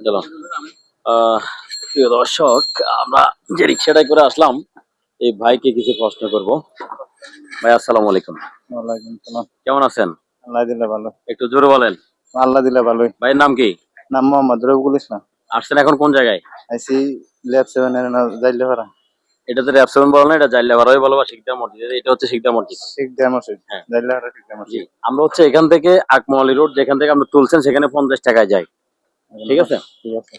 চলো। প্রিয় দর্শক, আমরা যে রিক্সাটায় করে আসলাম এই ভাইকে কিছু প্রশ্ন করব। ভাই আসসালামু আলাইকুম। ওয়ালাইকুম সালাম। কেমন আছেন? আল্লাহ দিলে ভালো। একটু জোরে বলেন। আল্লাহ দিলে ভালোই। ভাইয়ের নাম কি? নাম মোহাম্মদ রবিউল ইসলাম। আসছেন এখন কোন জায়গায়? আইসি ল্যাব 7 এর যাইলে পারা। এটাতে র্যাপ সেভেন বলে না, এটা জাইল্লাভারাই বলো বা শিকদার মসজিদ। এটা হচ্ছে শিকদার মসজিদ। শিখ দেয়া মসজিদ। হ্যাঁ যাইলে পারা শিখ দেয়া জি। মসজিদ। আমরা হচ্ছে এখান থেকে আকমলি রোড যেখান থেকে আপনি তুলছেন সেখানে 50 টাকায় যাই। ঠিক আছে? ঠিক আছে।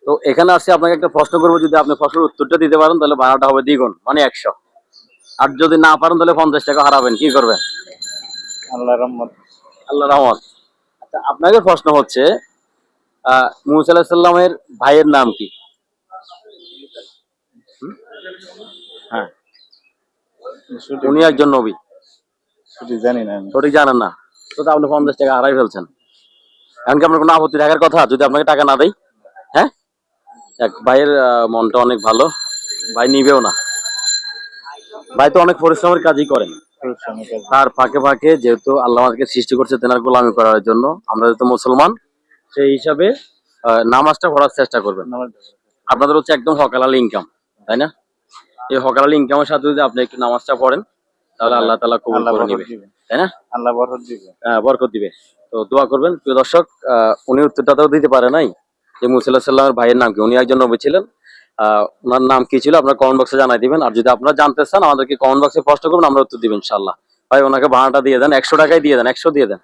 তো এখানে আসছে আপনাকে একটা প্রশ্ন করবো, যদি আপনি প্রশ্নের উত্তরটা দিতে পারেন তাহলে ভাড়াটা হবে দ্বিগুণ, মানে 100। আর যদি না পারেন তাহলে 50 টাকা হারাবেন। কি করবেন? আল্লাহর রহমত। আল্লাহ রহমত। আচ্ছা, আপনাকে প্রশ্ন হচ্ছে মুসা আলাইহিস সালামের ভাইয়ের নাম কি? হুম? হ্যাঁ, উনি একজন নবী। ছুটি জানি না আমি। সঠিক জানেন না? তো আপনি 50 টাকা হারাই ফেলছেন। এমনকি আপনার কোনো আপত্তি থাকার কথা যদি আপনাকে টাকা না দেয়? হ্যাঁ, এক ভাইয়ের মনটা অনেক ভালো, ভাই নিবেও না। ভাই তো অনেক পরিশ্রমের কাজই করেন। তার ফাঁকে ফাঁকে যেহেতু আল্লাহ আমাদেরকে সৃষ্টি করছে তেনার গোলামি করার জন্য, আমরা যেহেতু মুসলমান সেই হিসাবে নামাজটা পড়ার চেষ্টা করবেন। আপনাদের হচ্ছে একদম হকালাল ইনকাম, তাই না? এই হকালাল ইনকামের সাথে যদি আপনি একটু নামাজটা পড়েন তাহলে আল্লাহ তাআলা কবুল করে নেবে, তাই না? আল্লাহ বরকত দিবে। বরকত দিবে। তো দোয়া করবেন। প্রিয় দর্শক, উনি উত্তরটা তো দিতে পারে নাই যে মুসা আলাইহিস সালামের ভাইয়ের নাম কি। উনি একজন নবী ছিলেন। ওনার নাম কি ছিল আপনার কমেন্ট বক্সে জানাই দিবেন। আর যদি আপনারা জানতে চান আমাদেরকে কমেন্ট বক্সে প্রশ্ন করুন, আমরা উত্তর দিব ইনশাআল্লাহ। ভাই ওনাকে ভাড়াটা দিয়ে দেন, 100 টাকাই দিয়ে দেন, 100 দিয়ে দেন।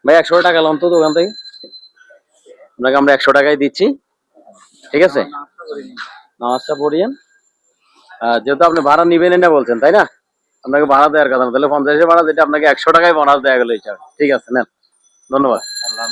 ভাই 100 টাকা লন তো দোকান থেকে, আপনাকে আমরা 100 টাকাই দিচ্ছি। ঠিক আছে, নামাজটা পড়িয়েন। যেহেতু আপনি ভাড়া নিবেন না বলছেন, তাই না? আপনাকে ভাড়া দেওয়ার কথা না, তাহলে 50 ভাড়া, যেটা আপনাকে 100 টাকায় বোনাস দেওয়া গেল। ঠিক আছে, নেন। ধন্যবাদ। আল্লাহ